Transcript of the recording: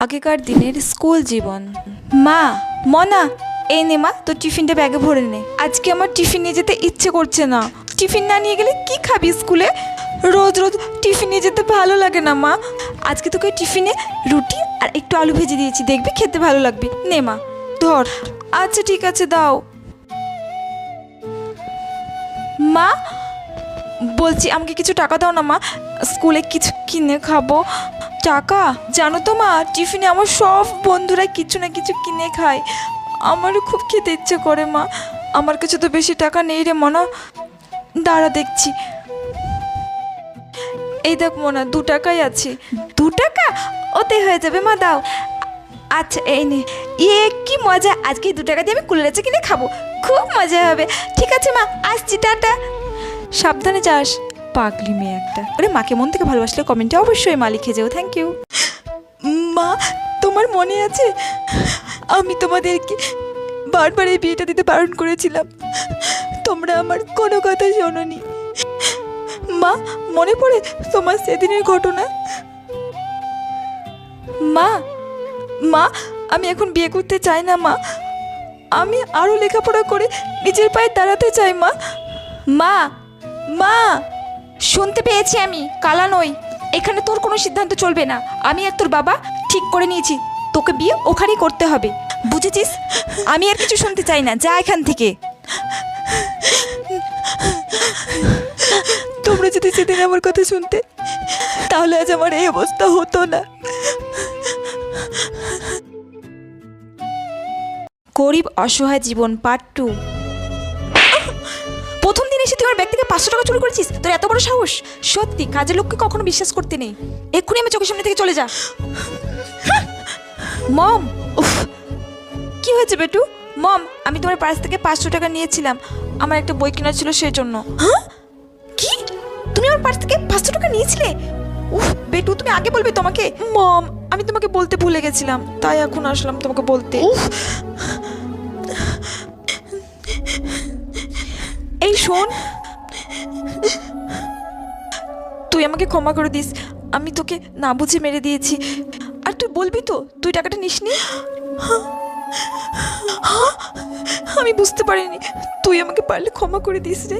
আগেকার দিনের স্কুল জীবন। মা, মনা, এই নে মা, তোর টিফিনটা ব্যাগে ভরে নে। আজকে আমার টিফিন নিয়ে যেতে ইচ্ছে করছে না। টিফিন না নিয়ে গেলে কি খাবি স্কুলে? রোজ রোজ টিফিন নিয়ে যেতে ভালো লাগে না মা। আজকে তোকে টিফিনে রুটি আর একটু আলু ভেজে দিয়েছি, দেখবি খেতে ভালো লাগবে। নে মা, ধর। আচ্ছা ঠিক আছে, দাও। মা, বলছি আমাকে কিছু টাকা দাও না মা, স্কুলে কিছু কিনে খাবো। টাকা? জানো তো মা, টিফিনে আমার সব বন্ধুরা কিছু না কিছু কিনে খায়, আমারও খুব খেতে ইচ্ছে করে মা। আমার কাছে তো বেশি টাকা নেই রে মনা, দাঁড়া দেখছি। এই দেখ মনা, 2 টাকাই আছে। 2 টাকা? ওতে হয়ে যাবে মা, দাও। আচ্ছা এই নে। কি মজা, আজকে 2 টাকা দিয়ে আমি কুলের আচার কিনে খাবো, খুব মজা হবে। ঠিক আছে মা, আসছি, টাটা। সাবধানে যাস, পাগলি মেয়ে একটা। আরে মাকে মন থেকে ভালোবাসলে কমেন্টে অবশ্যই মা লিখে যাও। Thank you. মা, তোমার মনে আছে আমি তোমাদেরকে বারবার এই বিয়েটা দিতে বারণ করেছিলাম, তোমরা আমার কোনো কথা শোনোনি। মা, মনে পড়ে তোমার সেদিনের ঘটনা? মা, মা, আমি এখন বিয়ে করতে চাই না মা, আমি আরও লেখাপড়া করে নিজের পায়ে দাঁড়াতে চাই মা। মা, মা, শুনতে পেয়েছি আমি, কালা নই। এখানে তোর কোনো সিদ্ধান্ত চলবে না। আমি আর তোর বাবা ঠিক করে নিয়েছি, তোকে বিয়ে ওখানেই করতে হবে, বুঝেছিস? আমি আর কিছু শুনতে চাই না, যা এখান থেকে। তোমরা যদি সেদিন আমার কথা শুনতে, তাহলে আজ আমার এই অবস্থা হতো না। গরিব অসহায় জীবন পার্ট 2। প্রথম দিন এসে তুই আমার ব্যাগ থেকে 500 টাকা চুরি করেছিস? তোর এত বড় সাহস! সত্যি, কাজের লোককে কখনো বিশ্বাস করতে নেই। এক্ষুনি আমি চোখের সামনে থেকে চলে যা। মম, উফ, কি হয়েছে বেটু? মম, আমি তোমার পার্স থেকে 500 টাকা নিয়েছিলাম, আমার একটা বই কেনার ছিল সেই জন্য। হ্যাঁ? কি? তুমি আমার পার্স থেকে 500 টাকা নিয়েছিলে? উফ বেটু, তুমি আগে বলবে তোমাকে। মম, আমি তোমাকে বলতে ভুলে গেছিলাম, তাই এখন আসলাম তোমাকে বলতে। উফ, এই শোন, তুই আমাকে ক্ষমা করে দিস, আমি তোকে না বুঝে মেরে দিয়েছি। আর তুই বলবি তো তুই টাকাটা নিসনি? আমি বুঝতে পারিনি, তুই আমাকে পারলে ক্ষমা করে দিস রে।